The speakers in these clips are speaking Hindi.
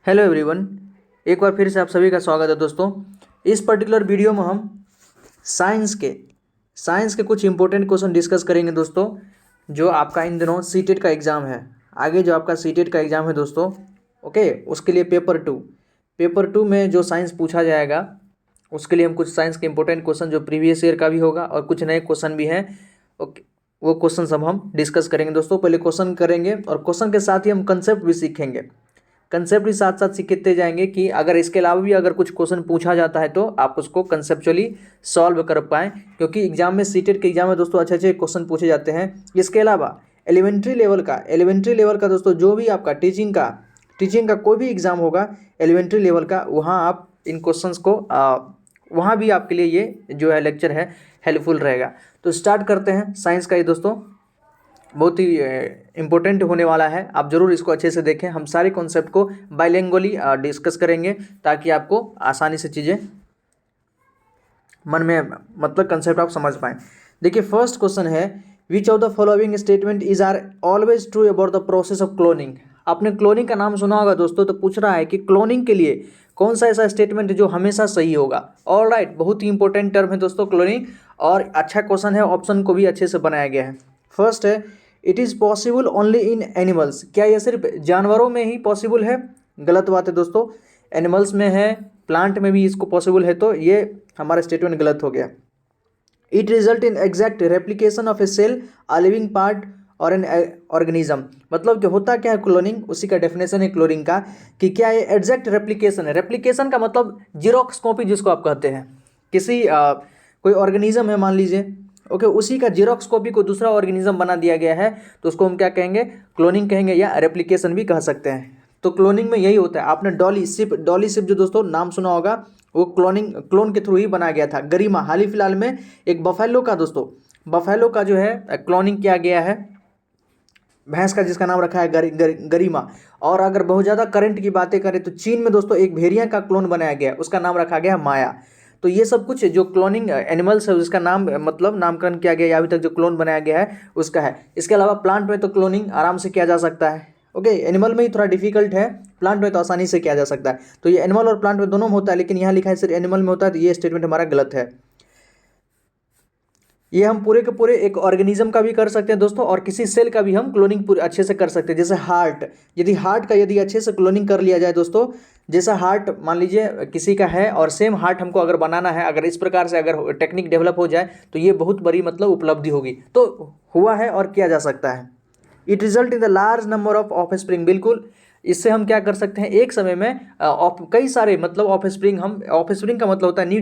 हेलो एवरीवन, एक बार फिर से आप सभी का स्वागत है दोस्तों। इस पर्टिकुलर वीडियो में हम साइंस के कुछ इंपॉर्टेंट क्वेश्चन डिस्कस करेंगे दोस्तों। जो आपका इन दिनों सीटेट का एग्ज़ाम है, आगे जो आपका सीटेट का एग्ज़ाम है दोस्तों, ओके, उसके लिए पेपर टू में जो साइंस पूछा जाएगा उसके लिए हम कुछ साइंस के इंपॉर्टेंट क्वेश्चन जो प्रीवियस ईयर का भी होगा और कुछ नए क्वेश्चन भी हैं, ओके, वो क्वेश्चन सब हम डिस्कस करेंगे दोस्तों। पहले क्वेश्चन करेंगे और क्वेश्चन के साथ ही हम कंसेप्ट भी सीखेंगे। कंसेप्ट भी साथ साथ सीखते जाएंगे कि अगर इसके अलावा भी अगर कुछ क्वेश्चन पूछा जाता है तो आप उसको कंसेप्चुअली सॉल्व कर पाएँ, क्योंकि एग्जाम में सीटेट के एग्जाम में दोस्तों अच्छे अच्छे क्वेश्चन पूछे जाते हैं। इसके अलावा एलिमेंट्री लेवल का दोस्तों जो भी आपका टीचिंग का कोई भी एग्ज़ाम होगा एलिमेंट्री लेवल का, वहाँ आप इन क्वेश्चंस को वहाँ भी आपके लिए ये जो है लेक्चर है हेल्पफुल रहेगा। तो स्टार्ट करते हैं साइंस का। ये दोस्तों बहुत ही इम्पोर्टेंट होने वाला है, आप ज़रूर इसको अच्छे से देखें। हम सारे कॉन्सेप्ट को बाइलिंगुअली डिस्कस करेंगे ताकि आपको आसानी से चीज़ें मन में मतलब कंसेप्ट आप समझ पाएँ। देखिए फर्स्ट क्वेश्चन है, which of the following statement is are always true about the process of cloning. आपने क्लोनिंग का नाम सुना होगा दोस्तों, तो पूछ रहा है कि क्लोनिंग के लिए कौन सा ऐसा स्टेटमेंट है जो हमेशा सही होगा। ऑल राइट, बहुत ही इंपॉर्टेंट टर्म है दोस्तों क्लोनिंग, और अच्छा क्वेश्चन है, ऑप्शन को भी अच्छे से बनाया गया है। फर्स्ट है, it is possible only in animals. क्या यह सिर्फ जानवरों में ही पॉसिबल है? गलत बात है दोस्तों, एनिमल्स में है, प्लांट में भी इसको पॉसिबल है, तो ये हमारा स्टेटमेंट गलत हो गया। It result in exact replication of a cell, a living part और एन ऑर्गेनिज्म। मतलब कि होता क्या है क्लोनिंग, उसी का डेफिनेशन है क्लोनिंग का कि क्या ये एग्जैक्ट रेप्लिकेशन है। रेप्लिकेशन का मतलब जीरोक्स कॉपी जिसको आप कहते हैं, किसी कोई ऑर्गेनिज्म है मान लीजिए, ओके, उसी का जीरोक्स कॉपी को दूसरा ऑर्गेनिज्म बना दिया गया है, तो उसको हम क्या कहेंगे, क्लोनिंग कहेंगे या रेप्लिकेशन भी कह सकते हैं। तो क्लोनिंग में यही होता है। आपने डॉली शिप जो दोस्तों नाम सुना होगा, वो क्लोन के थ्रू ही बनाया गया था। गरिमा हाल ही फिलहाल में एक बफेलो का जो है क्लोनिंग किया गया है, भैंस का, जिसका नाम रखा है गरिमा। और अगर बहुत ज़्यादा करंट की बातें करें तो चीन में दोस्तों एक भेड़िया का क्लोन बनाया गया है, उसका नाम रखा गया माया। तो ये सब कुछ जो क्लोनिंग एनिमल्स है उसका नाम मतलब नामकरण किया गया, या अभी तक जो क्लोन बनाया गया है उसका है। इसके अलावा प्लांट में तो क्लोनिंग आराम से किया जा सकता है, ओके, एनिमल में ही थोड़ा डिफिकल्ट है, प्लांट में तो आसानी से किया जा सकता है। तो ये एनिमल और प्लांट में दोनों में होता है, लेकिन यहाँ लिखा है सिर्फ एनिमल में होता है, तो ये स्टेटमेंट हमारा गलत है। ये हम पूरे के पूरे एक ऑर्गेनिज्म का भी कर सकते हैं दोस्तों, और किसी सेल का भी हम क्लोनिंग पूरे अच्छे से कर सकते हैं। जैसे हार्ट यदि अच्छे से क्लोनिंग कर लिया जाए दोस्तों, जैसा हार्ट मान लीजिए किसी का है और सेम हार्ट हमको अगर बनाना है, अगर इस प्रकार से अगर टेक्निक डेवलप हो जाए तो ये बहुत बड़ी मतलब उपलब्धि होगी। तो हुआ है और किया जा सकता है। It result in the large number of offspring. बिल्कुल, इससे हम क्या कर सकते हैं, एक समय में कई सारे मतलब ऑफस्प्रिंग का मतलब होता है न्यू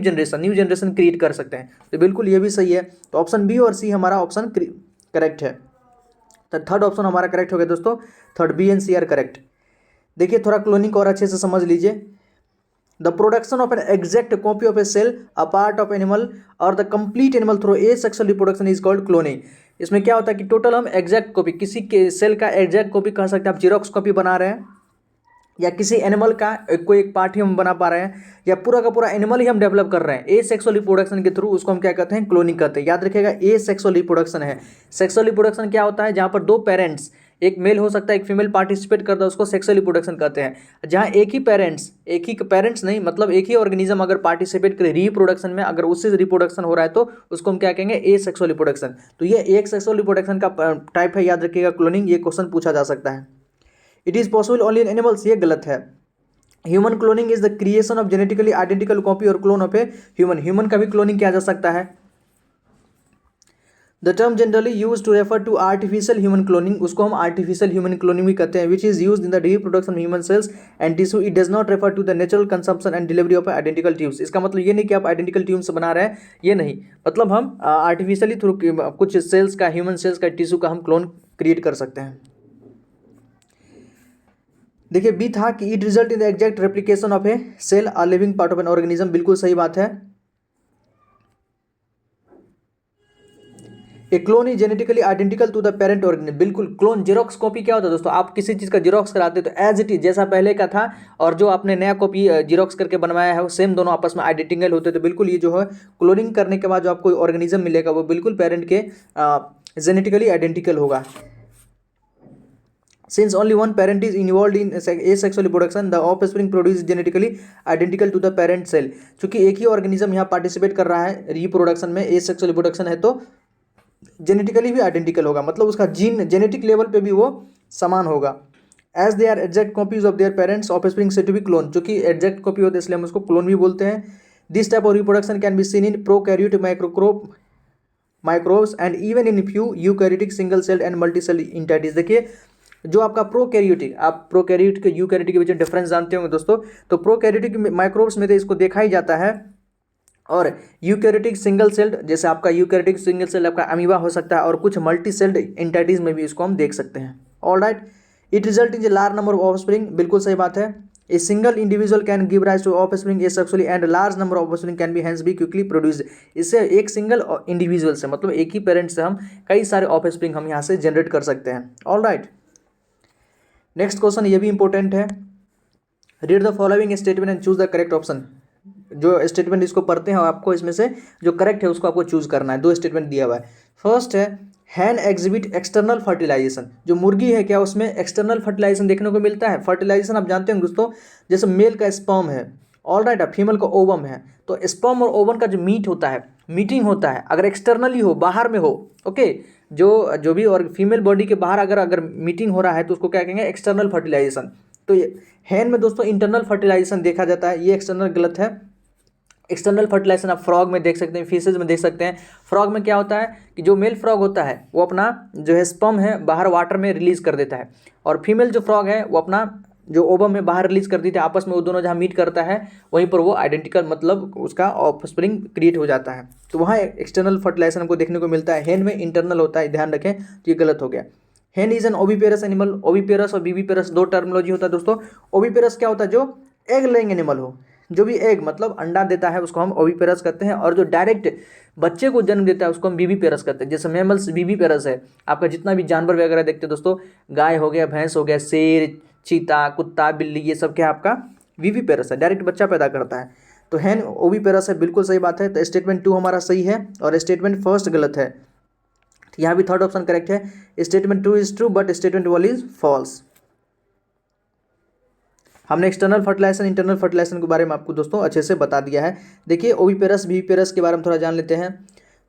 जनरेशन क्रिएट कर सकते हैं। तो बिल्कुल ये भी सही है। तो ऑप्शन बी और सी हमारा ऑप्शन करेक्ट है। तो थर्ड ऑप्शन हमारा करेक्ट हो गया दोस्तों, third B and C are correct. देखिए थोड़ा क्लोनिंग को और अच्छे से समझ लीजिए। The production of an exact copy of a cell, a part of animal और the complete animal through asexual reproduction is called cloning. इसमें क्या होता है कि टोटल हम एग्जैक्ट कॉपी, किसी के सेल का एग्जैक्ट कॉपी कह सकते हैं, आप जीरोक्स कॉपी बना रहे हैं, या किसी एनिमल का कोई एक पार्ट ही हम बना पा रहे हैं, या पूरा का पूरा एनिमल ही हम डेवलप कर रहे हैं ए सेक्सुअल रिप्रोडक्शन के थ्रू, उसको हम क्या कहते हैं, क्लोनिंग कहते हैं। याद रखिएगा, ए सेक्सुअल रिप्रोडक्शन है। सेक्सुअल रिप्रोडक्शन क्या होता है, जहाँ पर दो पेरेंट्स, एक मेल हो सकता है एक फीमेल पार्टिसिपेट करता है, उसको सेक्सुअल रिप्रोडक्शन कहते हैं। जहाँ एक ही पेरेंट्स नहीं, मतलब एक ही ऑर्गेनिज्म अगर पार्टिसिपेट करे रिप्रोडक्शन में, अगर उससे रिप्रोडक्शन हो रहा है तो उसको हम क्या कहेंगे, ए सेक्सुअल रिप्रोडक्शन। तो ये एक सेक्सुअल रिप्रोडक्शन का टाइप है, याद रखिएगा क्लोनिंग। ये क्वेश्चन पूछा जा सकता है। It is possible only in animals, ये गलत है। Human cloning is the creation of genetically identical copy और क्लोन ऑफ ए ह्यूमन का भी क्लोनिंग किया जा सकता है। The term generally use to refer to artificial human cloning, उसको हम आर्टिफिशियल ह्यूमन क्लोनिंग भी कहते हैं, which is use in the reproduction of human cells and tissue. It does not refer to the natural consumption and delivery of identical tubes. इसका मतलब ये नहीं कि आप आइडेंटिकल ट्यूब्स से बना रहे हैं, ये नहीं, मतलब हम आर्टिफिशियली थ्रू कुछ सेल्स का, ह्यूमन सेल्स का, टिश्यू का हम क्लोन क्रिएट कर सकते हैं। देखिए बी था कि it result in the exact replication of a cell, a living part of an organism. बिल्कुल सही बात है। A clone is genetically identical to the parent organism. बिल्कुल, क्लोन जीरोक्स कॉपी क्या होता है दोस्तों, आप किसी चीज़ का जीरोक्स कराते तो एज इट इज जैसा पहले का था, और जो आपने नया कॉपी जीरोक्स करके बनवाया है वो सेम, दोनों आपस में आइडेंटिकल होते। तो बिल्कुल ये जो है क्लोनिंग करने के बाद जो आपको ऑर्गेनिज्म मिलेगा वो बिल्कुल पेरेंट के जेनेटिकली आइडेंटिकल होगा। Since only one parent is involved in asexual reproduction, the offspring produced genetically identical to the parent cell. चूंकि एक ही ऑर्गेनिज्म यहाँ पार्टिसिपेट कर रहा है रिप्रोडक्शन में, एसेक्सुअल रिप्रोडक्शन है, तो जेनेटिकली भी आइडेंटिकल होगा, मतलब उसका जीन जेनेटिक लेवल पे भी वो समान होगा. As they are exact copies of their parents offspring से टू बी क्लोन, जो कि एग्जैक्ट कॉपी होते हैं इसलिए हम उसको क्लोन भी बोलते हैं. This type of reproduction can be seen in prokaryote microbes and even in few eukaryotic single cell and multi cell entities. देखिए जो आपका प्रोकैरियोटिक, आप प्रोकैरियोट के यूकैरियोटिक के बीच में डिफरेंस जानते होंगे दोस्तों, तो प्रोकैरियोटिक माइक्रोब्स में तो इसको देखा ही जाता है, और यूकैरियोटिक सिंगल सेल्ड, जैसे आपका यूकैरियोटिक सिंगल सेल आपका अमीबा हो सकता है, और कुछ मल्टी सेल्ड इंटाइटिस में भी इसको हम देख सकते हैं. Alright, it result in large number of offspring, बिल्कुल सही बात है. A single individual can give rise to offspring asexually and large number of offspring can be hence be quickly produced. इससे एक सिंगल इंडिविजुअल से, मतलब एक ही पेरेंट से हम कई सारे ऑफस्प्रिंग हम यहाँ से जनरेट कर सकते हैं. ऑलराइट, नेक्स्ट क्वेश्चन ये भी इंपॉर्टेंट है. Read the following statement and choose the correct option. जो स्टेटमेंट इसको पढ़ते हैं आपको इसमें से जो करेक्ट है उसको आपको चूज करना है. दो स्टेटमेंट दिया हुआ है. फर्स्ट है हैन एग्जिबिट एक्सटर्नल फर्टिलाइजेशन. जो मुर्गी है क्या उसमें एक्सटर्नल फर्टिलाइजेशन देखने को मिलता है. फर्टिलाइजेशन आप जानते हैं दोस्तों, जैसे मेल का स्पर्म है, ऑलराइट, फीमेल का ओवम है, तो स्पर्म और ओवम का जो मीट होता है, मीटिंग होता है, अगर एक्सटर्नली हो, बाहर में हो, ओके, जो भी और फीमेल बॉडी के बाहर अगर मीटिंग हो रहा है तो उसको क्या कहेंगे, एक्सटर्नल फर्टिलाइजेशन. तो ये हैन में दोस्तों इंटरनल फर्टिलाइजेशन देखा जाता है, ये एक्सटर्नल गलत है. एक्सटर्नल फर्टिलाइजेशन आप फ्रॉग में देख सकते हैं, फिशेज में देख सकते हैं. फ्रॉग में क्या होता है कि जो मेल फ्रॉग होता है वो अपना जो है स्पर्म है बाहर वाटर में रिलीज कर देता है, और फीमेल जो फ्रॉग है वो अपना जो ओवम में बाहर रिलीज कर देती है. आपस में वो दोनों जहाँ मीट करता है वहीं पर वो आइडेंटिकल, मतलब उसका ऑफस्प्रिंग क्रिएट हो जाता है. तो वहाँ एक्सटर्नल फर्टिलाइजेशन हमको देखने को मिलता है. हेन में इंटरनल होता है, ध्यान रखें, तो ये गलत हो गया. हेन is an oviparous animal. Oviparous और बीवीपेरस दो टर्मिनोलॉजी होता है दोस्तों. ओविपेरस क्या होता है, जो एग लेइंग एनिमल हो, जो भी एग मतलब अंडा देता है उसको हम ओविपेरस कहते हैं, और जो डायरेक्ट बच्चे को जन्म देता है उसको हम बीवीपेरस कहते हैं. जैसे मैमल्स बीवीपेरस है, आपका जितना भी जानवर वगैरह देखते हैं दोस्तों, गाय हो गया, भैंस हो गया, शेर, चीता, कुत्ता, बिल्ली, ये सब क्या आपका बीवीपेरस है, डायरेक्ट बच्चा पैदा करता है. तो हैन ओविपेरस है, बिल्कुल सही बात है. तो स्टेटमेंट 2 हमारा सही है और स्टेटमेंट फर्स्ट गलत है. यहाँ भी थर्ड ऑप्शन करेक्ट है. Statement 2 is true but statement 1 is false. हमने एक्सटर्नल फर्टिलाइजेशन इंटरनल फर्टिलाइजेशन के बारे में आपको दोस्तों अच्छे से बता दिया है. देखिए ओविपेरस बीवीपेरस के बारे में थोड़ा जान लेते हैं.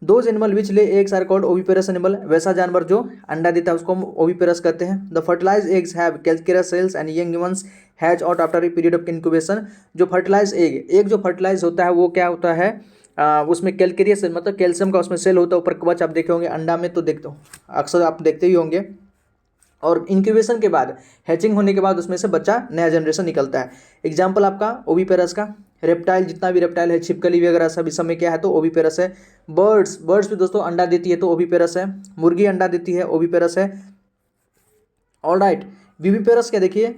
Those animal which lay eggs are called oviparous animal. वैसा जानवर जो अंडा देता है उसको हम ओविपेरस कहते हैं. The fertilize eggs have calcareous shells and young ones hatch out after a period of incubation. जो फर्टिलाइज एग जो फर्टिलाइज होता है वो क्या होता है, उसमें कैल्केरियस सेल, मतलब कैल्शियम का उसमें सेल होता है, ऊपर कवच आप देखे होंगे अंडा में, तो देखते हो अक्सर आप देखते ही होंगे. और इंक्यूबेशन के बाद, हैचिंग होने के बाद उसमें से बच्चा नया जनरेशन निकलता है. एग्जाम्पल आपका ओविपेरस का, रेप्टाइल, जितना भी रेप्टाइल है, छिपकली वगैरह सब इस समय क्या है तो ओविपेरस है. बर्ड्स भी दोस्तों अंडा देती है तो ओविपेरस है. मुर्गी अंडा देती है, ओविपेरस है. ऑलराइट, विविपेरस क्या देखिए,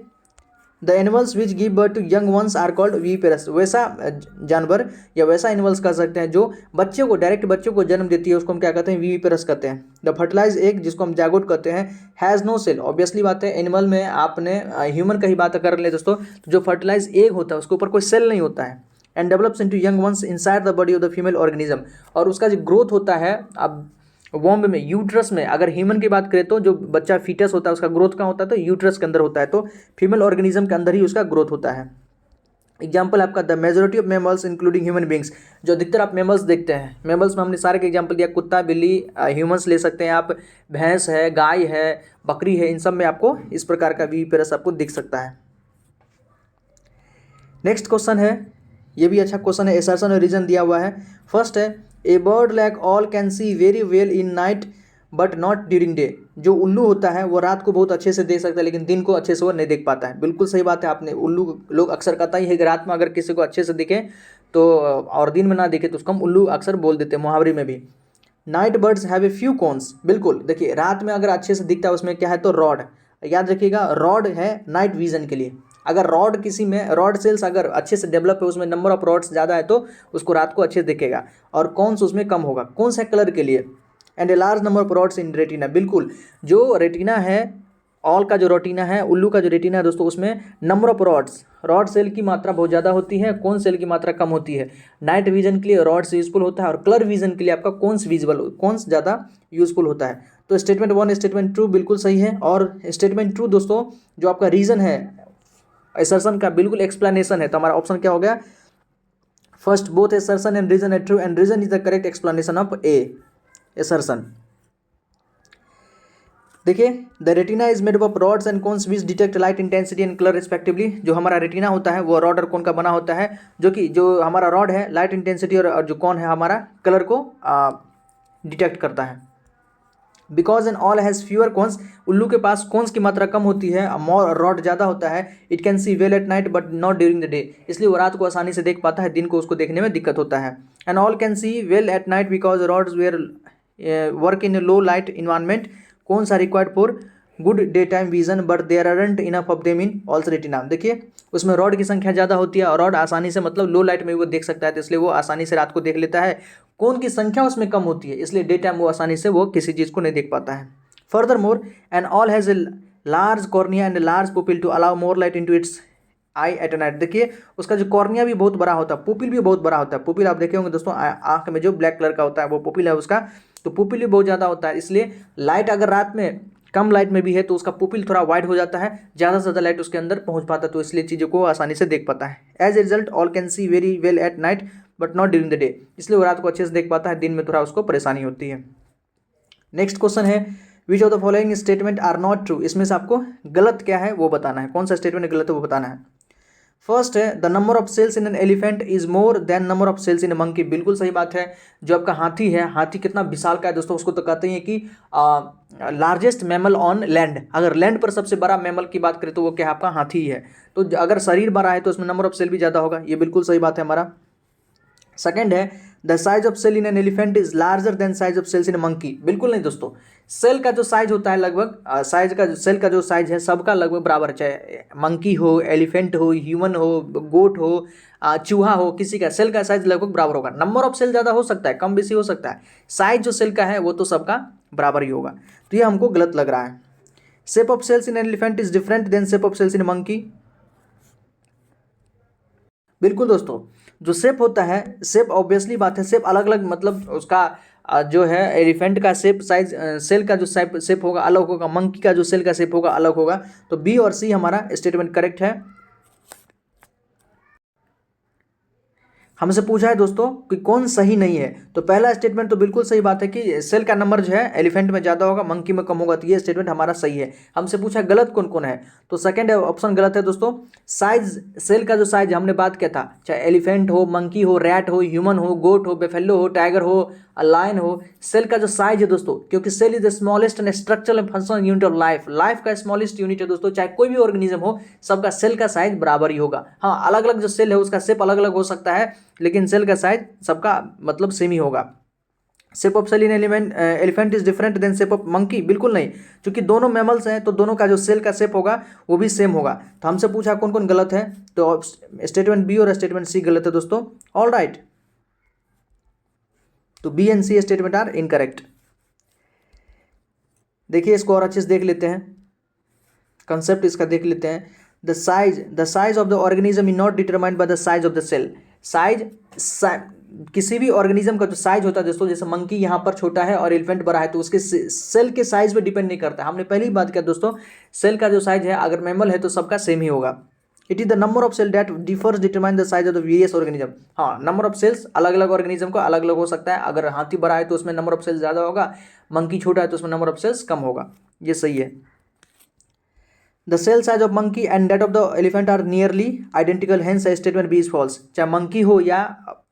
the animals which give birth to young ones are called viviparous. वैसा जानवर या वैसा एनिमल्स कह सकते हैं जो बच्चे को, डायरेक्ट बच्चों को जन्म देती है, उसको हम क्या कहते हैं, विविपेरस कहते हैं. द फर्टिलाइज एग, जिसको हम जागोट कहते हैं, हैज़ नो सेल. ऑब्वियसली बात है, एनिमल में आपने ह्यूमन का ही बात कर ले दोस्तों, तो जो फर्टिलाइज एग होता है उसके ऊपर कोई सेल नहीं होता है. And develops into young ones inside the body of the female organism. और उसका जो ग्रोथ होता है, अब वॉम्ब में, यूट्रस में, अगर ह्यूमन की बात करें तो जो बच्चा फीटस होता है उसका ग्रोथ कहाँ होता है तो यूट्रस के अंदर होता है. तो फीमेल ऑर्गेनिज्म के अंदर ही उसका ग्रोथ होता है. एग्जाम्पल आपका the majority of mammals including human beings. जो अधिकतर आप मैमल्स देखते हैं, मैमल्स में हमने सारे के एग्जाम्पल दिया, कुत्ता, बिल्ली, ह्यूमंस ले सकते हैं आप, भैंस है, गाय है, बकरी है, इन सब में आपको इस प्रकार का विविपेरस आपको दिख सकता है. नेक्स्ट क्वेश्चन है, ये भी अच्छा क्वेश्चन है. एसर्शन और रीजन दिया हुआ है. फर्स्ट है a bird like owl can see very well in night but not during day. जो उल्लू होता है वो रात को बहुत अच्छे से देख सकता है लेकिन दिन को अच्छे से वो नहीं देख पाता है. बिल्कुल सही बात है. आपने उल्लू लोग अक्सर कहता ही है कि रात में अगर किसी को अच्छे से दिखे तो और दिन में ना दिखे तो उसको हम उल्लू अक्सर बोल देते हैं, मुहावरे में भी. Night birds have a few cons. बिल्कुल, देखिए रात में अगर अच्छे से दिखता है उसमें क्या है तो रॉड. याद रखिएगा, रॉड है नाइट विजन के लिए. अगर रॉड किसी में, रॉड सेल्स अगर अच्छे से डेवलप है, उसमें नंबर ऑफ रॉड्स ज़्यादा है तो उसको रात को अच्छे से दिखेगा. और कौन्स उसमें कम होगा, कौन सा कलर के लिए. And a large number of rods in retina. बिल्कुल, जो रेटिना है, ऑल का जो रेटिना है, उल्लू का जो रेटिना है दोस्तों, उसमें number of rods, rod cell की मात्रा बहुत ज़्यादा होती है, कौन सेल की मात्रा कम होती है. नाइट विजन के लिए रॉड्स यूजफुल होता है और कलर विजन के लिए आपका कौन्स विजिबल, कौन्स ज़्यादा यूजफुल होता है. तो स्टेटमेंट 1 स्टेटमेंट 2 बिल्कुल सही है। और स्टेटमेंट 2 दोस्तों जो आपका रीजन है असर्शन का बिल्कुल एक्सप्लेनेशन है, तो हमारा ऑप्शन क्या हो गया, first both assertion and reason है true and reason is the correct explanation of a assertion. देखिए the retina is made up of rods and cones which detect light intensity and colour respectively. जो हमारा रेटिना होता है वो रॉड और कोन का बना होता है, जो हमारा रॉड है लाइट इंटेंसिटी और जो कोन है हमारा कलर को डिटेक्ट करता है। Because an owl has fewer cones, उल्लू के पास कोन्स की मात्रा कम होती है, मोर रॉड ज़्यादा होता है। It can see well at night but not during the day, इसलिए वो रात को आसानी से देख पाता है, दिन को उसको देखने में दिक्कत होता है। And owl can see well at night because rods were work in low light environment. Cones are required for good day time vision but there aren't enough of them in also retina. देखिए उसमें रॉड की संख्या ज़्यादा होती है और रॉड आसानी से मतलब लो लाइट में वो देख सकता है, तो इसलिए वो आसानी से रात को देख लेता है। कोन की संख्या उसमें कम होती है, इसलिए डे टाइम वो आसानी से वो किसी चीज़ को नहीं देख पाता है। Furthermore an owl has a large cornea and large pupil to allow more light into its eye at night. देखिए उसका जो कॉर्निया भी बहुत बड़ा होता है, पुपिल भी बहुत बड़ा होता है। पुपिल आप देखे होंगे दोस्तों आँख में जो ब्लैक कलर का होता है वो पुपिल है उसका, तो पुपिल भी बहुत ज़्यादा होता है। इसलिए लाइट अगर रात में कम लाइट में भी है तो उसका पुपिल थोड़ा वाइड हो जाता है, ज़्यादा से ज़्यादा लाइट उसके अंदर पहुंच पाता है, तो इसलिए चीज़ों को आसानी से देख पाता है। As a result owl can see very well at night but not during the day, इसलिए वो रात को अच्छे से देख पाता है, दिन में थोड़ा उसको परेशानी होती है। नेक्स्ट क्वेश्चन है which of the following statement are not true, इसमें से आपको गलत क्या है वो बताना है, कौन सा स्टेटमेंट गलत है वो बताना है। फर्स्ट है the number of cells in an elephant is more than number of cells in a monkey. बिल्कुल सही बात है। जो आपका हाथी है, हाथी कितना विशाल का है दोस्तों, उसको तो कहते हैं कि लार्जेस्ट मैमल ऑन लैंड। अगर लैंड पर सबसे बड़ा मैमल की बात करें तो वो क्या है, आपका हाथी है। तो अगर शरीर बड़ा है तो उसमें नंबर ऑफ सेल भी ज़्यादा होगा, ये बिल्कुल सही बात है हमारा। सेकंड है the size of cell in an elephant is larger than size of cells in a monkey. बिल्कुल नहीं दोस्तों, सेल का जो साइज होता है लगभग सेल का जो साइज है सबका लगभग बराबर, चाहे मंकी हो, एलिफेंट हो, ह्यूमन हो, गोट हो, चूहा हो, किसी का सेल का साइज लगभग बराबर होगा। नंबर ऑफ सेल ज़्यादा हो सकता है, कम बेसी हो सकता है, साइज जो सेल का है वो तो सबका बराबर ही होगा, तो ये हमको गलत लग रहा है। Shape of cells in elephant is different than shape of cells in monkey. बिल्कुल दोस्तों, जो शेप होता है, शेप ऑब्वियसली बात है, शेप अलग अलग मतलब उसका जो है एलिफेंट का शेप साइज सेल का जो शेप होगा अलग होगा, मंकी का जो सेल का शेप होगा अलग होगा। तो बी और सी हमारा स्टेटमेंट करेक्ट है। हमसे पूछा है दोस्तों कि कौन सही नहीं है, तो पहला स्टेटमेंट तो बिल्कुल सही बात है कि सेल का नंबर जो है एलिफेंट में ज़्यादा होगा, मंकी में कम होगा, तो ये स्टेटमेंट हमारा सही है। हमसे पूछा गलत कौन कौन है, तो सेकंड ऑप्शन गलत है दोस्तों। साइज, सेल का जो साइज हमने बात किया था, चाहे एलिफेंट हो, मंकी हो, रैट हो, ह्यूमन हो, गोट हो, बेफेलो हो, टाइगर हो, लायन हो, सेल का जो साइज है दोस्तों, क्योंकि cell is the smallest and structural and functional unit of life. Life का स्मॉलेस्ट यूनिट है दोस्तों, चाहे कोई भी ऑर्गेनिज्म हो सबका सेल का साइज बराबर ही होगा। हाँ, अलग अलग जो सेल है उसका शेप अलग अलग हो सकता है, लेकिन सेल का साइज सबका मतलब सेम ही होगा। Shape of cell in elephant is different than shape of monkey, बिल्कुल नहीं, क्योंकि दोनों मैमल्स हैं तो दोनों का जो सेल का शेप होगा वो भी सेम होगा। तो हमसे पूछा कौन कौन गलत है, तो स्टेटमेंट बी और स्टेटमेंट सी गलत है दोस्तों। ऑल राइट, तो B and C statement are incorrect. देखिए इसको और अच्छे से देख लेते हैं, कंसेप्ट इसका देख लेते हैं। The size of the organism is not determined by the size of the cell. Size किसी भी ऑर्गेनिज्म का जो साइज होता है दोस्तों, जैसे मंकी यहाँ पर छोटा है और एलिफेंट बड़ा है, तो उसके सेल के साइज पे डिपेंड नहीं करता है। हमने पहली बात किया दोस्तों, सेल का जो साइज है अगर मैमल है तो सबका सेम ही होगा। It is the number of cell that differs determine the size of the various organism. हाँ, नंबर ऑफ सेल्स अलग अलग ऑर्गेनिज्म का अलग अलग हो सकता है। अगर हाथी बड़ा है तो उसमें नंबर ऑफ सेल्स ज़्यादा होगा, मंकी छोटा है तो उसमें नंबर ऑफ सेल्स कम होगा, ये सही है। The cell size of monkey and that of the elephant are nearly identical, hence statement B is false. चाहे मंकी हो या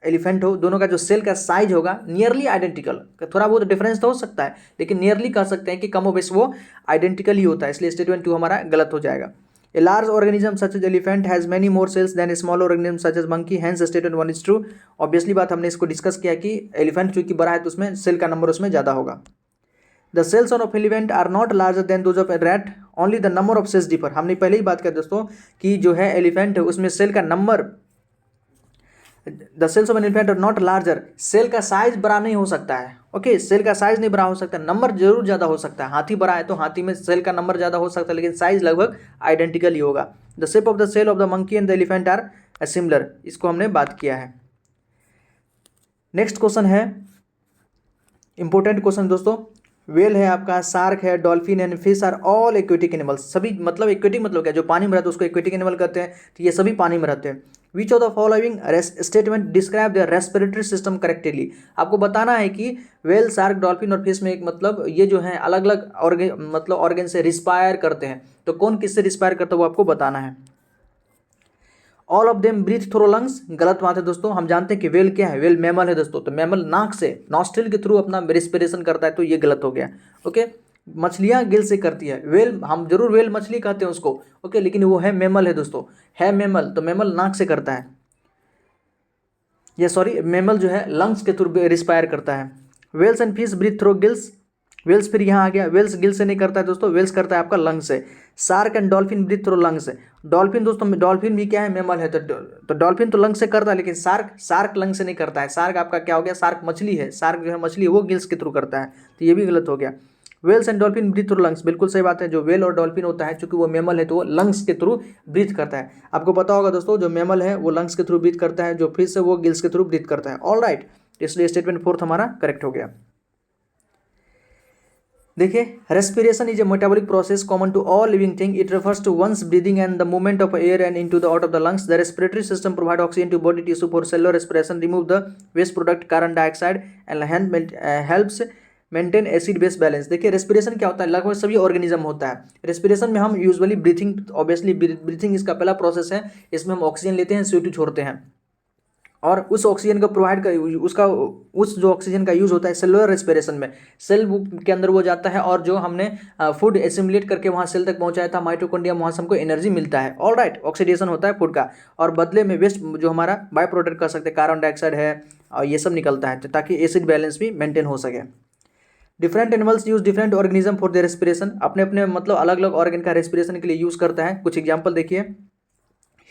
एलिफेंट हो, दोनों का जो सेल का साइज होगा नियरली आइडेंटिकल, थोड़ा बहुत डिफरेंस तो हो सकता है लेकिन नियरली कह सकते हैं कि कम बेस वो आइडेंटिकल ही होता है, इसलिए स्टेटमेंट 2 हमारा गलत हो जाएगा। A large organism such as elephant has many more cells than a smaller organism such as monkey, hence statement 1 is true। Obviously बात हमने इसको डिस्कस किया कि एलिफेंट चूंकि बड़ा है तो उसमें सेल का नंबर उसमें ज़्यादा होगा। The cells of elephant are not larger than those of a rat, only the number of cells differ। हमने पहले ही बात किया दोस्तों कि जो है एलिफेंट है उसमें सेल का number, the cells of an elephant are not larger, cell का साइज बड़ा नहीं हो सकता है। ओके, सेल का साइज नहीं बड़ा हो सकता, नंबर जरूर ज़्यादा हो सकता है। हाथी बड़ा है तो हाथी में सेल का नंबर ज़्यादा हो सकता है लेकिन साइज लगभग आइडेंटिकल ही होगा। The shape of the cell of the monkey and the elephant are similar, इसको हमने बात किया है। नेक्स्ट क्वेश्चन है इंपॉर्टेंट क्वेश्चन दोस्तों, वेल है आपका, शार्क है, dolphin and fish are all aquatic animals. सभी मतलब एक्वेटिक मतलब क्या, जो पानी में रहते हैं उसको एक्वेटिक एनिमल कहते हैं, तो ये सभी पानी में रहते हैं। विच of the following statement describe the respiratory system correctly. आपको बताना है कि वेल, शार्क, डॉल्फिन और फिश में एक मतलब ये जो है अलग अलग ऑर्गेन से रिस्पायर करते हैं, तो कौन किससे रिस्पायर करता है वो आपको बताना है। All of them breathe through lungs, गलत बात है दोस्तों। हम जानते हैं कि वेल क्या है, वेल मैमल है दोस्तों, तो मैमल नाक से नॉस्ट्रिल के थ्रू अपना रेस्पिरेशन करता है, तो ये गलत हो गया। ओके, मछलियां गिल से करती है, वेल हम जरूर वेल मछली कहते हैं उसको, ओके, लेकिन वो है मैमल है दोस्तों, है मैमल, तो मैमल नाक से करता है, ये सॉरी मैमल जो है लंग्स के थ्रू रिस्पायर करता है। Whales and fish breathe through gills, whales फिर यहाँ आ गया, वेल्स गिल से नहीं करता है दोस्तों, वेल्स करता है आपका लंग से। Shark and dolphin breathe through lung से, डॉल्फिन दोस्तों, डॉल्फिन भी क्या है, मैमल है, तो डॉल्फिन तो लंग से करता है, लेकिन शार्क लंग से नहीं करता है। शार्क आपका क्या हो गया, शार्क मछली है, शार्क जो है मछली है वो गिल्स के थ्रू करता है, तो ये भी गलत हो गया। Whales and dolphin breathe through lungs, बिल्कुल सही बात है, जो वेल और डॉल्फिन होता है चूंकि वो मैमल है तो वो लंग्स के थ्रू ब्रीथ करता है। आपको पता होगा दोस्तों, जो मैमल है वो लंग्स के थ्रू ब्रीथ करता है, जो फिश है वो गिल्स के थ्रू ब्रीथ करता है। ऑल राइट, इसलिए स्टेटमेंट 4 हमारा करेक्ट हो गया। देखिए, respiration is a metabolic process common to all living thing. It refers to one's breathing and the movement of air and into the out of the lungs. The respiratory system provide oxygen to body tissue for cellular respiration, remove the waste product carbon dioxide and helps maintain acid base balance. देखिए, रेस्पिरेशन क्या होता है, लगभग सभी ऑर्गेनिज्म होता है। रेस्पिरेशन में हम यूजुअली ब्रीथिंग, ऑब्वियसली ब्रीथिंग इसका पहला प्रोसेस है, इसमें हम ऑक्सीजन लेते हैं, CO2 छोड़ते हैं, और उस ऑक्सीजन का प्रोवाइड कर उसका उस जो ऑक्सीजन का यूज़ होता है सेलुलर रेस्पिरेशन में, सेल के अंदर वो जाता है, और जो हमने फूड एसिमुलेट करके वहाँ सेल तक पहुँचाया था माइटोकॉन्ड्रिया, वहाँ से हमको एनर्जी मिलता है। ऑल राइट, ऑक्सीडेशन होता है फूड का, और बदले में वेस्ट जो हमारा बाय प्रोडक्ट कर सकते हैं, कार्बन डाइऑक्साइड है और ये सब निकलता है, ताकि एसिड बैलेंस भी मेंटेन हो सके। Different animals use different organism for their respiration, अपने अपने मतलब अलग अलग ऑर्गन का रेस्पिरेशन के लिए यूज़ करता है। कुछ एग्जाम्पल देखिए,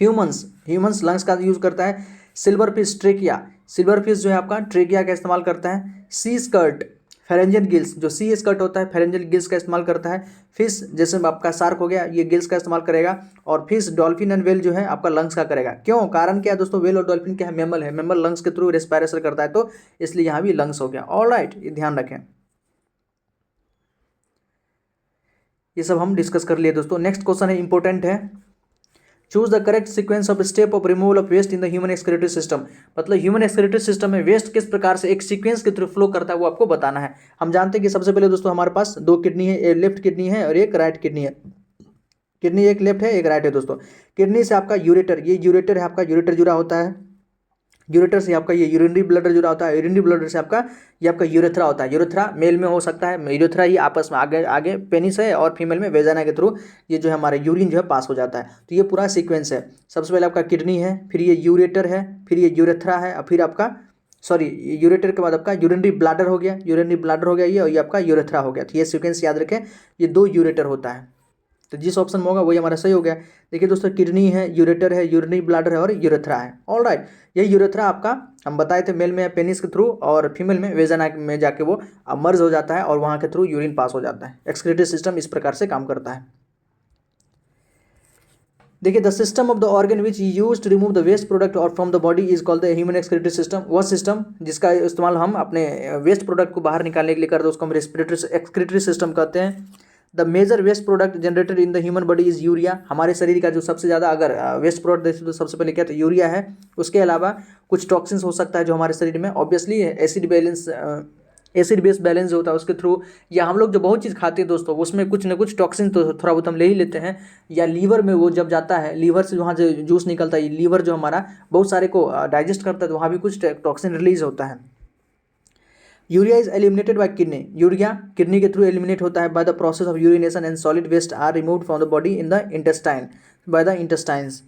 ह्यूमंस लंग्स का यूज़ करता है। Silver fish trachea, silver fish जो है आपका ट्रेकिया का इस्तेमाल करता है। सी स्कर्ट फेरेंजियल गिल्स, जो सी स्कर्ट होता है फेरेंजियल गिल्स का इस्तेमाल करता है। फिश जैसे आपका शार्क हो गया, ये गिल्स का इस्तेमाल करेगा, और फिश डॉल्फिन एंड वेल जो है आपका लंग्स का करेगा। क्यों, कारण क्या है दोस्तों, वेल और डॉल्फिन क्या है, मैमल है, मैमल लंग्स के थ्रू रेस्पिरेशन करता है, तो इसलिए यहाँ भी लंग्स हो गया। ऑल राइट, ये ध्यान रखें। ये सब हम डिस्कस कर लिए दोस्तों। नेक्स्ट क्वेश्चन है, इंपॉर्टेंट है, choose the correct sequence of step of removal of waste in the human excretory system. मतलब ह्यूमन एक्सक्रीटरी सिस्टम में वेस्ट किस प्रकार से एक सीक्वेंस के थ्रू फ्लो करता है वो आपको बताना है। हम जानते हैं कि सबसे पहले दोस्तों हमारे पास 2 किडनी है, एक लेफ्ट किडनी है और एक राइट किडनी है। किडनी एक लेफ्ट है एक राइट है दोस्तों। किडनी से आपका यूरेटर, ये यूरेटर है आपका, यूरेटर जुड़ा होता है, यूरेटर से आपका ये यूरिनरी ब्लडर जुड़ा होता है, यूरिनरी ब्लडर से आपका ये आपका यूरेथ्रा होता है। यूरेथ्रा मेल में हो सकता है, यूरेथ्रा ही आपस में आगे आगे पेनिस है, और फीमेल में वेजाना के थ्रू ये जो है हमारा यूरिन जो है पास हो जाता है। तो ये पूरा सीक्वेंस है। सबसे पहले आपका किडनी है, फिर ये यूरेटर है, फिर ये यूरेथ्रा है, और फिर आपका सॉरी यूरेटर के बाद आपका यूरिनरी ब्लडर हो गया, यूरिनरी ब्लडर हो गया ये, और ये आपका यूरेथ्रा हो गया। तो ये सीक्वेंस याद रखें, ये 2 यूरेटर होता है, तो जिस ऑप्शन में होगा वही हमारा सही हो गया। देखिए दोस्तों, किडनी है, यूरेटर है, यूरिनरी ब्लडर है और यूरेथ्रा है। ऑल राइट, ये यूरेथ्रा आपका हम बताए थे मेल में पेनिस के थ्रू, और फीमेल में वेजाना में जाके वो मर्ज हो जाता है, और वहाँ के थ्रू यूरिन पास हो जाता है। एक्सक्रीटरी सिस्टम इस प्रकार से काम करता है। देखिए, the system of the organ which use to remove the waste product और from the body is called the human excretory system. वह सिस्टम जिसका इस्तेमाल हम अपने वेस्ट प्रोडक्ट को बाहर निकालने के लिए करते हैं उसको हम रेस्पिरेटरी एक्सक्रीटरी सिस्टम कहते हैं। The major waste product generated in the human body is urea. हमारे शरीर का जो सबसे ज़्यादा अगर वेस्ट प्रोडक्ट देखें तो सबसे पहले क्या, तो यूरिया है। उसके अलावा कुछ टॉक्सिन्स हो सकता है जो हमारे शरीर में, ऑब्वियसली एसिड बेस बैलेंस जो होता है उसके थ्रू, या हम लोग जो बहुत चीज़ खाते हैं दोस्तों उसमें कुछ ना कुछ टॉक्सिन तो थोड़ा बहुत हम ले ही लेते हैं, या लीवर में वो जब जाता है, लीवर से वहाँ जो जूस निकलता है, लीवर जो हमारा बहुत सारे को डाइजेस्ट करता है, तो वहाँ भी कुछ टॉक्सिन रिलीज होता है। Urea is eliminated by kidney, urea kidney के थ्रू एलिमिनेट होता है by the process of urination and solid waste are removed from the body in the intestine by the intestines.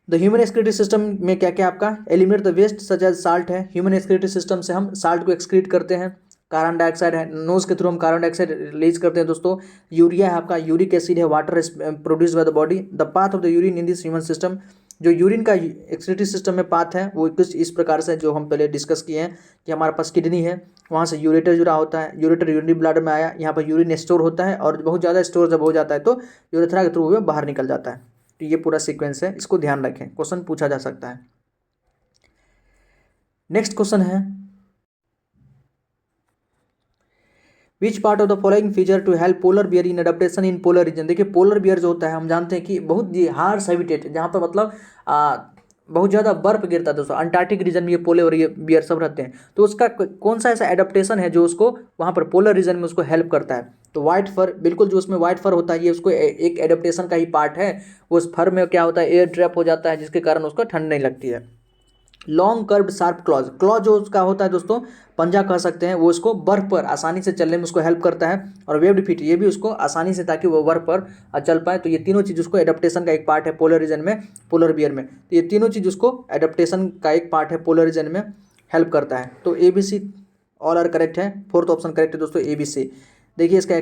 The human excretory system में क्या क्या आपका eliminate the waste such as salt है। ह्यूमन एक्सक्रीटरी सिस्टम से हम साल्ट को एक्सक्रीट करते हैं। कार्बन डाइऑक्साइड है, नोज के थ्रू हम कार्बन डाइऑक्साइड रिलीज करते हैं दोस्तों। यूरिया है आपका, यूरिक एसिड है, water produce by the body. The path of the urine in this human system, जो यूरिन का एक्सक्रीटरी सिस्टम में पाथ है वो कुछ इस प्रकार से जो हम पहले डिस्कस किए हैं कि हमारे पास किडनी है, वहाँ से यूरेटर जुड़ा होता है, यूरेटर यूरिनरी ब्लडर में आया, यहाँ पर यूरिन स्टोर होता है, और बहुत ज़्यादा स्टोर जब हो जाता है तो यूरेथ्रा के थ्रू वो बाहर निकल जाता है। तो ये पूरा सीक्वेंस है, इसको ध्यान रखें, क्वेश्चन पूछा जा सकता है। नेक्स्ट क्वेश्चन है, which part of the following feature to help polar bear in adaptation in polar region. देखिए पोलर बियर जो होता है हम जानते हैं कि बहुत ही हार्श हैबिटेट, जहाँ पर मतलब बहुत ज़्यादा बर्फ गिरता है दोस्तों, अंटार्कटिक रीजन में ये पोलर और ये बियर सब रहते हैं। तो उसका कौन सा ऐसा एडेप्टेशन है जो उसको वहाँ पर पोलर रीजन में उसको हेल्प करता है? तो वाइट फर, बिल्कुल जो उसमें वाइट फर होता है ये उसको एक एडेप्टेशन का ही पार्ट है। उस फर में क्या होता है, एयर ट्रैप हो जाता है जिसके कारण उसको ठंड नहीं लगती है। Long curved sharp clause, clause जो उसका होता है दोस्तों पंजा कह सकते हैं, वो उसको बर्फ पर आसानी से चलने में उसको हेल्प करता है। और वेव्ड फीट, ये भी उसको आसानी से, ताकि वो बर्फ पर चल पाए। तो ये तीनों चीज़ उसको एडेप्टेशन का एक पार्ट है पोलर रीजन में, पोलर बियर में। तो ये तीनों चीज़ उसको एडेप्टेशन का एक पार्ट है, पोलर रीजन में हेल्प करता है। तो ABC ऑल आर करेक्ट है, फोर्थ ऑप्शन करेक्ट है दोस्तों ABC। देखिए इसका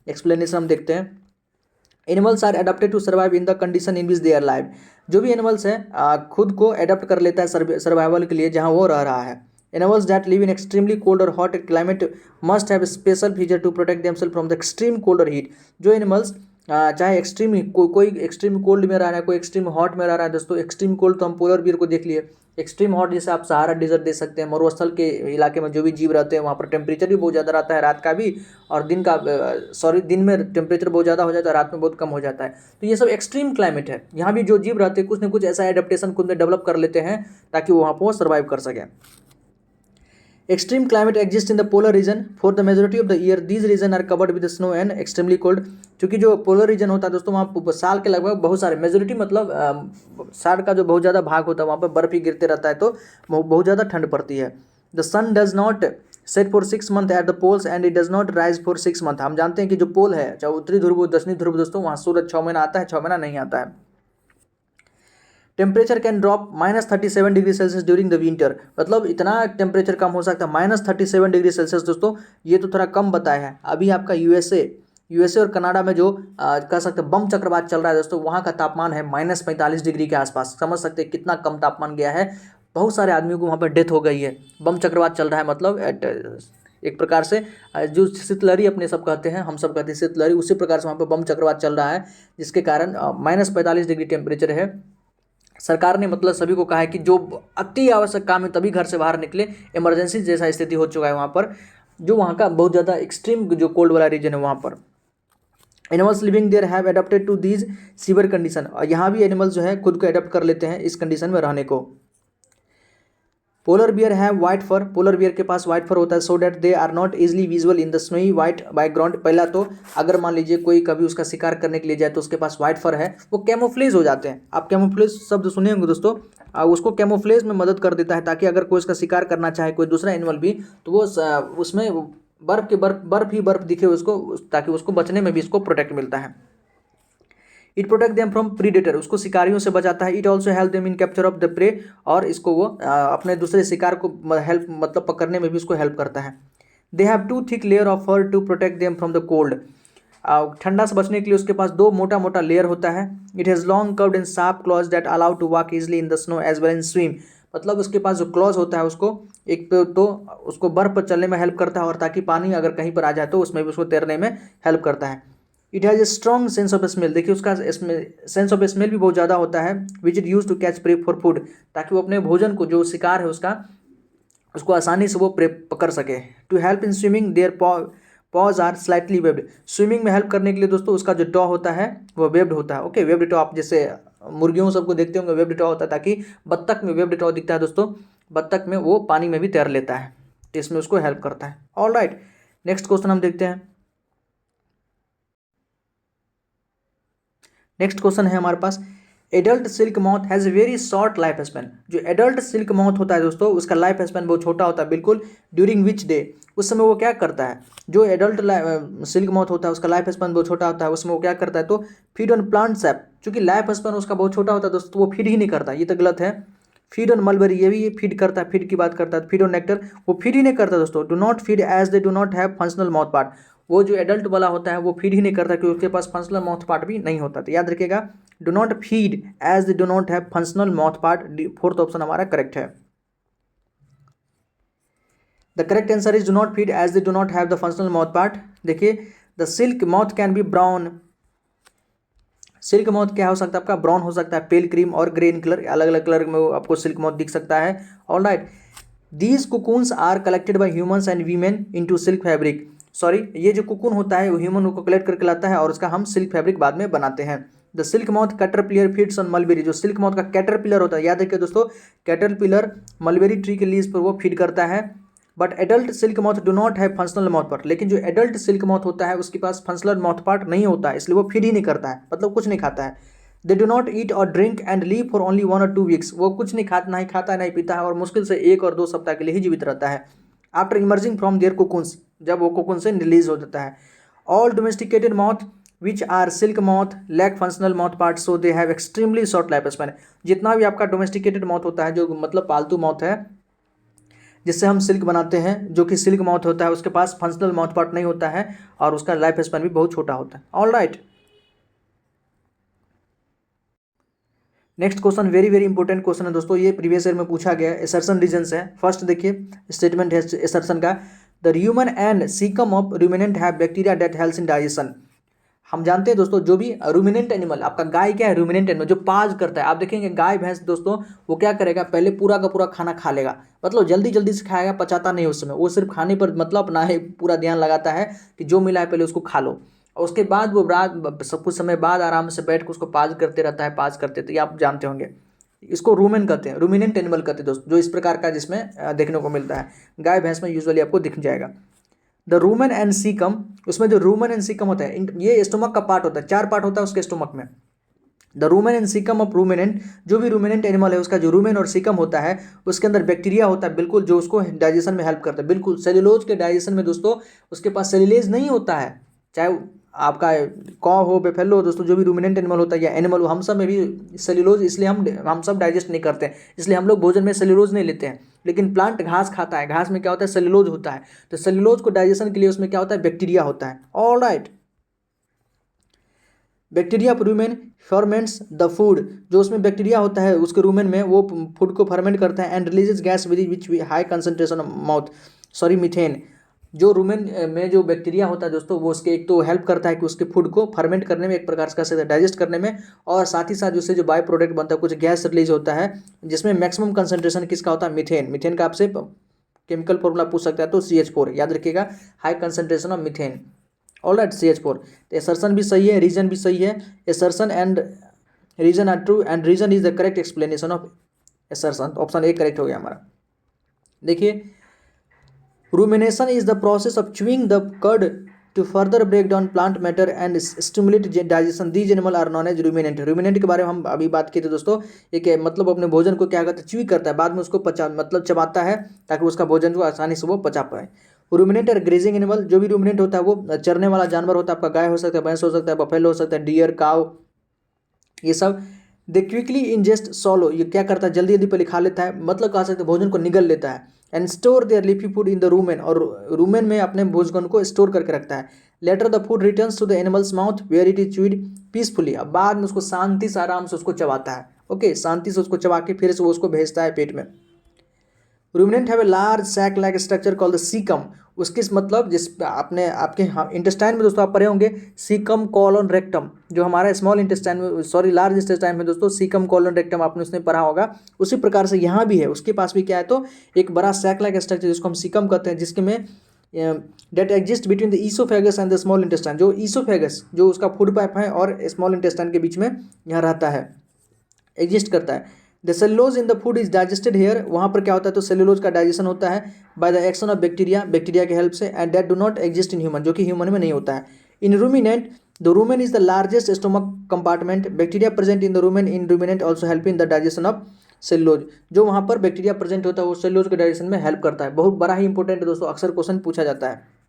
एक्सप्लेनेशन हम देखते हैं। Animals are adapted to survive in the condition in which they are live. जो भी एनिमल्स है खुद को एडेप्ट कर लेता है सर्वाइवल के लिए जहाँ वो रह रहा है। Animals that live in extremely cold और hot climate must have special feature to protect themselves from the extreme cold और हीट। जो एनिमल्स चाहे एक्सट्रीम कोई एक्सट्रीम कोल्ड में रह रहा है, कोई एक्सट्रीम हॉट में रह रहा है दोस्तों। एक्सट्रीम कोल्ड तो हम पोलर बियर को देख लिए, एक्सट्रीम हॉट जैसे आप सहारा डिजर्ट दे सकते हैं, मरुस्थल के इलाके में जो भी जीव रहते हैं वहाँ पर टेम्परेचर भी बहुत ज़्यादा रहता है, रात का भी और दिन का, दिन में टेम्परेचर बहुत ज़्यादा हो जाता है, रात में बहुत कम हो जाता है। तो ये सब एक्सट्रीम क्लाइमेट है। यहाँ भी जो जीव रहते हैं कुछ न कुछ ऐसा एडेप्टेशन खुद में डेवलप कर लेते हैं ताकि वो वहाँ पर सर्वाइव कर सकें। Extreme climate exists in the polar region for the majority of the year. These regions are covered with snow and extremely cold. क्योंकि जो पोलर रीजन होता है दोस्तों वहाँ साल के लगभग बहुत सारे, मेजोरिटी मतलब साल का जो बहुत ज़्यादा भाग होता है वहाँ पर बर्फ ही गिरते रहता है, तो बहुत ज़्यादा ठंड पड़ती है। The sun does not set for 6 months at the poles and it does not rise for 6 months। हम जानते हैं कि जो पोल है, चाहे उत्तरी ध्रुव दक्षिणी ध्रुव दोस्तों, वहाँ सूरज 6 महीना आता है, 6 महीना नहीं आता है। Temperature can drop -37 degree Celsius during the winter. मतलब इतना टेम्परेचर कम हो सकता है, -37 डिग्री सेल्सियस दोस्तों, ये तो थोड़ा कम बताया है। अभी आपका यूएसए और कनाडा में जो कह सकते हैं बम चक्रवात चल रहा है दोस्तों, वहाँ का तापमान है -45 डिग्री के आसपास। समझ सकते हैं कितना कम तापमान गया है। बहुत सारे आदमियों को वहाँ पर डेथ हो गई है। बम चक्रवात चल रहा है, मतलब एक प्रकार से जो शीतलहरी अपने सब कहते हैं, हम सब कहते हैं शीतलहरी, उसी प्रकार से वहाँ पर बम चक्रवात चल रहा है, जिसके कारण -45 डिग्री टेम्परेचर है। सरकार ने मतलब सभी को कहा है कि जो अति आवश्यक काम है तभी घर से बाहर निकले। इमरजेंसी जैसा स्थिति हो चुका है वहाँ पर, जो वहाँ का बहुत ज़्यादा एक्सट्रीम जो कोल्ड वाला रीजन है वहाँ पर। Animals living there have adapted to these severe condition. और यहाँ भी एनिमल्स जो है खुद को एडेप्ट कर लेते हैं इस कंडीशन में रहने को। पोलर बियर है वाइट फर, पोलर बियर के पास वाइट फर होता है, so that they are not easily visual in the snowy white background. पहला तो अगर मान लीजिए कोई कभी उसका शिकार करने के लिए जाए तो उसके पास वाइट फर है, वो कैमोफ्लेज हो जाते हैं। आप कैमोफ्लेज शब्द सुने होंगे दोस्तों, उसको कैमोफ्लेज में मदद कर देता है, ताकि अगर कोई उसका शिकार करना चाहे कोई दूसरा एनिमल भी, तो वो उसमें बर्फ ही बर्फ दिखे उसको, ताकि उसको बचने में भी इसको प्रोटेक्ट मिलता है। It protect them from predator, उसको शिकारियों से बचाता है। It also help them in capture of the prey, और इसको वो अपने दूसरे शिकार को हेल्प मतलब पकड़ने में भी उसको हेल्प करता है। They have 2 thick layer of fur to protect them from the cold. ठंडा से बचने के लिए उसके पास 2 मोटा मोटा लेयर होता है। It has long curved and sharp claws that allow to walk easily in the snow as well in swim. मतलब उसके पास जो क्लॉज होता है उसको एक तो उसको बर्फ पर चलने में हेल्प करता है, और ताकि पानी अगर कहीं पर आ जाए तो उसमें भी उसको तैरने में हेल्प करता है। It has a strong sense of smell. देखिए उसका सेंस ऑफ स्मेल भी बहुत ज़्यादा होता है। Which it use to catch prey for food, ताकि वो अपने भोजन को, जो शिकार है उसको आसानी से वो पकड़ सके। To help in swimming their paws are slightly webbed. स्विमिंग में हेल्प करने के लिए दोस्तों उसका जो टॉ होता है वो वेब्ड होता है। ओके, वेब्ड टॉ आप जैसे मुर्गियों सबको देखते होंगे, वेब्ड टॉ होता है, ताकि बत्तख में वेब्ड टॉ दिखता है दोस्तों, बत्तख में वो पानी में भी तैर लेता है, तो इसमें उसको हेल्प करता है। ऑल राइट, नेक्स्ट क्वेश्चन हम देखते हैं। नेक्स्ट क्वेश्चन है हमारे पास, adult silk moth has very short life span. जो एडल्ट सिल्क मॉथ होता है दोस्तों, उसका लाइफ स्पैन बहुत छोटा होता है बिल्कुल। ड्यूरिंग विच डे, उस समय वो क्या करता है? जो एडल्ट सिल्क मॉथ होता है उसका लाइफ स्पैन बहुत छोटा होता है, उसमें वो क्या करता है? तो फीड ऑन प्लांट सैप। चूंकि लाइफ स्पैन उसका बहुत छोटा होता है दोस्तों, वो फीड ही नहीं करता, ये तो गलत है। फीड ऑन मलबेरी, ये भी फीड करता है, फीड की बात करता है। फीड ऑन नेक्टर, वो फीड ही नहीं करता दोस्तों। Do not feed as they do not have functional mouth part. वो जो एडल्ट वाला होता है वो फीड ही नहीं करता, क्योंकि उसके पास फंक्शनल माउथ पार्ट भी नहीं होता। तो याद रखिएगा, do not feed as they do not have functional mouth part. Fourth option हमारा करेक्ट है। The correct answer is do not feed as they do not have the functional mouth part. देखिए, the silk moth can be brown. Silk moth क्या हो सकता है आपका? ब्राउन हो सकता है, पेल क्रीम और ग्रे इन कलर, अलग अलग कलर में आपको सिल्क माउथ दिख सकता है। All right, these cocoons are collected by humans and women into silk fabric. Sorry, ये जो कोकून होता है वो ह्यूमन को कलेक्ट करके लाता है और उसका हम सिल्क फैब्रिक बाद में बनाते हैं। The silk moth caterpillar feeds on mulberry, जो सिल्क मॉथ का कैटरपिलर होता है, याद रखिए दोस्तों, कैटरपिलर मलबेरी ट्री के लीव्स पर वो फीड करता है। But adult silk moth do not have functional mouth part, लेकिन जो एडल्ट सिल्क मॉथ होता है उसके पास फंक्शनल माउथ पार्ट नहीं होता है, इसलिए वो फीड ही नहीं करता है, मतलब कुछ नहीं खाता है। दे डू नॉट ईट और drink and leave for only 1 or 2 weeks, वो कुछ नहीं खाता, नहीं खाता नहीं पीता है और मुश्किल से 1 और 2 सप्ताह के लिए ही जीवित रहता है। After emerging from their cocoons, जब वो कोकून से रिलीज हो जाता है। All domesticated moth which are silk moth lack functional mouth part, so they have extremely short life span. जितना भी आपका डोमेस्टिकेटेड मॉथ होता है, जो मतलब पालतू मॉथ है जिससे हम सिल्क बनाते हैं, जो कि सिल्क मॉथ होता है, उसके पास फंक्शनल माउथ पार्ट नहीं होता है और उसका लाइफ स्पैन भी बहुत छोटा होता है। All right, next question very very important question है दोस्तों, ये प्रीवियस ईयर में पूछा गया। एसर्शन रीजन्स है। फर्स्ट देखिए स्टेटमेंट है एसर्शन का, the human and caecum of ruminant have bacteria that helps in digestion. हम जानते हैं दोस्तों, जो भी रूमिनेंट एनिमल, आपका गाय क्या है, रूमिनेंट एनिमल जो पाज करता है। आप देखेंगे गाय भैंस दोस्तों, वो क्या करेगा, पहले पूरा का पूरा खाना खा लेगा, मतलब जल्दी जल्दी से खाएगा, पचाता नहीं उस समय, वो सिर्फ खाने पर मतलब अपना है पूरा ध्यान लगाता है कि जो मिला है पहले उसको खा लो, और उसके बाद वो रात सब कुछ समय बाद आराम से बैठ के उसको पाज करते रहता है, पाज करते, तो ये आप जानते होंगे। इसको रूमेन कहते हैं, रूमिनेंट एनिमल कहते हैं दोस्तों, जो इस प्रकार का जिसमें देखने को मिलता है। गाय भैंस में यूजुअली आपको दिख जाएगा। द रूमन एंड सीकम, उसमें जो रूमन एंड सीकम होता है, ये स्टोमक का पार्ट होता है, 4 पार्ट होता है उसके स्टोमक में। The rumen and caecum of ruminant, जो भी रूमिनेंट एनिमल है उसका जो रूमेन और सीकम होता है उसके अंदर बैक्टीरिया होता है, बिल्कुल, जो उसको डाइजेशन में हेल्प करता है। बिल्कुल सेल्यूलोज के डाइजेशन में दोस्तों उसके पास सेल्यूलेज नहीं होता है, चाहे आपका कौ हो, बेफेलो हो दोस्तों, जो भी रूमिनेंट एनिमल होता है या एनिमल हो, हम सब में भी सेल्यूलोज, इसलिए हम सब डाइजेस्ट नहीं करते हैं, इसलिए हम लोग भोजन में सेल्यूलोज नहीं लेते हैं। लेकिन प्लांट घास खाता है, घास में क्या होता है, सेल्यूलोज होता है, तो सेल्यूलोज को डाइजेशन के लिए उसमें क्या होता है, बैक्टीरिया होता है। All right, bacteria rumen ferments the food, जो उसमें बैक्टीरिया होता है उसके रूमेन में, वो फूड को फर्मेंट करता है and releases gas which high concentration of mouth, sorry methane. जो रूमेन में जो बैक्टीरिया होता है दोस्तों, वो उसके एक तो हेल्प करता है कि उसके फूड को फर्मेंट करने में, एक प्रकार से कह सकते हैं डाइजेस्ट करने में, और साथ ही साथ उससे जो बाय प्रोडक्ट बनता है, कुछ गैस रिलीज होता है, जिसमें मैक्सिमम कंसंट्रेशन किसका होता है, मीथेन। मीथेन का आपसे केमिकल फॉर्मूला पूछ सकता है तो CH4 याद रखिएगा, high concentration of methane. All right, CH4। तो एसर्शन भी सही है, रीजन भी सही है। Assertion and reason are true and reason is the correct explanation of assertion, option A correct हो गया हमारा। देखिए, rumination is the process of chewing the cud to further break down plant matter and stimulate digestion. These animal are known as ruminant. ruminant के बारे में हम अभी बात किए थे दोस्तों, एक मतलब अपने भोजन को क्या करता है, च्यूई करता है, बाद में उसको पचा मतलब चबाता है ताकि उसका भोजन को आसानी से वो पचा पाए। रूमिनेंट और ग्रेजिंग एनिमल, जो भी रूमिनेंट होता है वो चरने वाला जानवर होता है, आपका गाय हो सकता है, भैंस हो सकता है, बफेलो हो सकता है, डियर, काव, ये सब। दे क्विकली इंजेस्ट सॉलो, ये क्या करता है, जल्दी जल्दी पहले खा लेता है, मतलब कह सकते हैं भोजन को निगल लेता है। And store their leafy food in the rumen, और रूमेन में अपने भोजन को स्टोर करके रखता है। Later the food returns to the animal's mouth where it is chewed peacefully, अब बाद में उसको शांति से आराम से उसको चबाता है, ओके, शांति से उसको चबा के फिर से वो उसको भेजता है पेट में। Ruminant have a large sac like structure called the caecum, उसके मतलब जिस आपने आपके इंटेस्टाइन में दोस्तों आप पढ़े होंगे सीकम कॉलन रेक्टम, जो हमारा स्मॉल इंटेस्टाइन में, सॉरी लार्ज इंटेस्टाइन में दोस्तों सीकम कॉलन रेक्टम आपने उसमें पढ़ा होगा, उसी प्रकार से यहाँ भी है, उसके पास भी क्या है, तो एक बड़ा सैक लाइक स्ट्रक्चर जिसको हम सीकम कहते हैं, जिसके में that exist between the oesophagus and the small intestine, जो ईसोफेगस जो उसका फूड पाइप है और स्मॉल इंटेस्टाइन के बीच में यहाँ रहता है, एग्जिस्ट करता है। The cellulose in the food is digested here, वहाँ पर क्या होता है, तो सेलुलोज का डाइजेशन होता है by the action of bacteria, bacteria के हेल्प से, and that do not exist in human, जो कि ह्यूमन में नहीं होता है। In ruminant the rumen is the largest stomach compartment, bacteria present in the rumen in ruminant also help in the digestion of cellulose, जो वहाँ पर बैक्टीरिया प्रेजेंट होता है वो सेलुलोज के डाइजेशन में हेल्प करता है। बहुत बड़ा ही इंपॉर्टेंट है दोस्तों, अक्सर क्वेश्चन पूछा जाता है।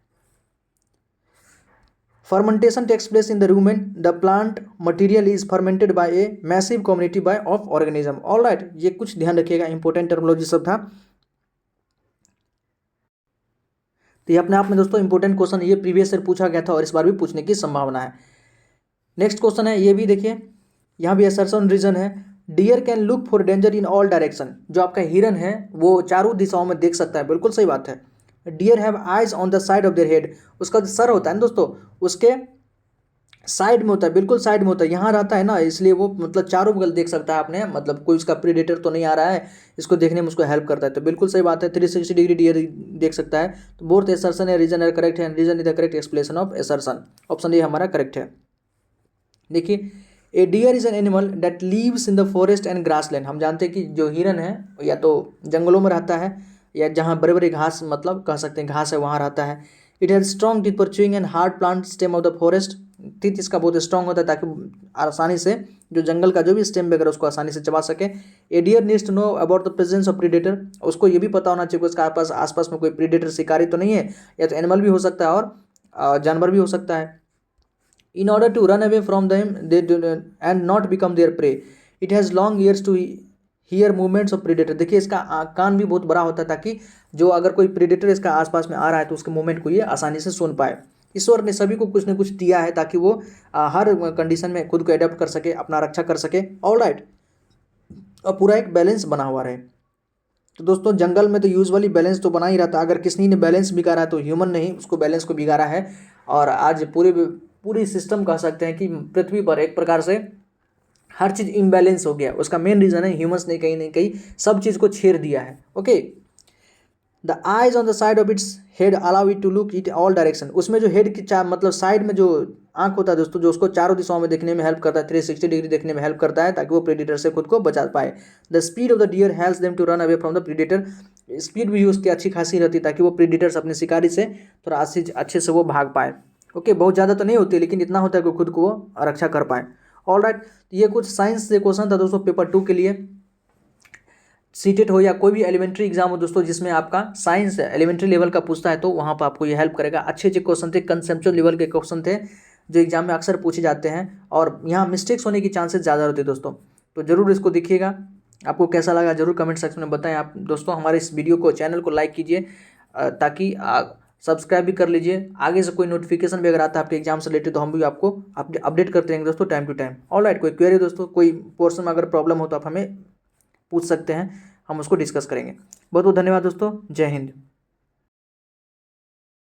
Fermentation takes place in the rumen. The plant material is fermented by a massive community of organism. All right, ये कुछ ध्यान रखिएगा, इंपॉर्टेंट टर्मिनोलॉजी सब था। तो ये अपने आप में दोस्तों इंपॉर्टेंट क्वेश्चन, ये प्रीवियस ईयर पूछा गया था और इस बार भी पूछने की संभावना है। नेक्स्ट क्वेश्चन है, ये भी देखिए, यहाँ भी असर्शन रीजन है। Deer can look for danger in all direction, जो आपका हिरन है वो चारों दिशाओं में देख सकता है, बिल्कुल सही बात है। Deer have eyes on the side of their head, उसका जो सर होता है ना दोस्तों, उसके साइड में होता है, बिल्कुल साइड में होता है, यहाँ रहता है ना, इसलिए वो मतलब चारों बगल देख सकता है आपने, मतलब कोई उसका प्रीडेटर तो नहीं आ रहा है, इसको देखने में उसको हेल्प करता है। तो बिल्कुल सही बात है, 360 डिग्री डियर देख सकता है। तो बोथ एसर्शन है रीजन है करेक्ट है, reason is the correct explanation of assertion, option A हमारा करेक्ट है। देखिए, a deer is an animal that lives in the forest and grassland. हम जानते हैं कि जो हिरन है या तो जंगलों में रहता है या जहाँ बड़े बड़े घास मतलब कह सकते हैं घास है वहाँ रहता है। It has strong teeth for chewing and hard plant stem of the forest. Teeth इसका बहुत स्ट्रॉन्ग होता है ताकि आसानी से जो जंगल का जो भी स्टेम वगैरह उसको आसानी से चबा सके। A dear needs to know about the presence of predator. उसको ये भी पता होना चाहिए कि उसके आसपास में कोई प्रीडेटर शिकारी तो नहीं है, या तो एनिमल भी हो सकता है और जानवर भी हो सकता है। In order to run away from them they do and not become their prey, it has long ears to hear movements of predator। देखिए इसका कान भी बहुत बड़ा होता है ताकि जो अगर कोई प्रीडेटर इसका आसपास में आ रहा है तो उसके मूवमेंट को ये आसानी से सुन पाए। ईश्वर ने सभी को कुछ न कुछ दिया है ताकि वो हर कंडीशन में खुद को एडेप्ट कर सके, अपना रक्षा कर सके। ऑलराइट, और पूरा एक बैलेंस बना हुआ रहे। तो दोस्तों जंगल में तो यूजुअली बैलेंस तो बना ही रहता है, अगर किसी ने बैलेंस बिगाड़ा है तो ह्यूमन ने ही उसको बैलेंस को बिगाड़ा है। और आज पूरी सिस्टम कह सकते हैं कि पृथ्वी पर एक प्रकार से हर चीज़ इम्बैलेंस हो गया। उसका मेन रीज़न है ह्यूमंस ने कहीं ना कहीं सब चीज़ को छेड़ दिया है। Okay, the eyes on the side of its head allow it to look it all direction. उसमें जो हेड की मतलब साइड में जो आंख होता है दोस्तों, जो उसको चारों दिशाओं में देखने में हेल्प करता है, 360 डिग्री देखने में हेल्प करता है ताकि वो प्रीडेटर से खुद को बचा पाए। The speed of the deer helps them to run away from the predator. Speed भी उसकी अच्छी खासी रहती है ताकि वो प्रीडेटर्स अपने शिकारी से थोड़ा अच्छे से वो भाग पाए। ओके, बहुत ज़्यादा तो नहीं होती लेकिन इतना होता है कि खुद को वो रक्षा कर पाए। ऑलराइट, ये कुछ साइंस से क्वेश्चन था दोस्तों पेपर 2 के लिए। सीटेट हो या कोई भी एलिमेंट्री एग्जाम हो दोस्तों जिसमें आपका साइंस एलिमेंट्री लेवल का पूछता है तो वहाँ पर आपको ये हेल्प करेगा। अच्छे क्वेश्चन थे, कंसेप्चुअल लेवल के क्वेश्चन थे जो एग्जाम में अक्सर पूछे जाते हैं और यहाँ मिस्टेक्स होने की चांसेस ज़्यादा होते हैं दोस्तों। तो ज़रूर इसको देखिएगा, आपको कैसा लगा ज़रूर कमेंट सेक्शन में बताएं। आप दोस्तों हमारे इस वीडियो को चैनल को लाइक कीजिए ताकि सब्सक्राइब भी कर लीजिए। आगे से कोई नोटिफिकेशन भी अगर आता है आपके एग्जाम से रिलेटेड तो हम भी आपको अपडेट करते रहेंगे दोस्तों टाइम टू टाइम। ऑलराइट, कोई क्वेरी दोस्तों, कोई पोर्शन में अगर प्रॉब्लम हो तो आप हमें पूछ सकते हैं, हम उसको डिस्कस करेंगे। बहुत बहुत धन्यवाद दोस्तों, जय हिंद।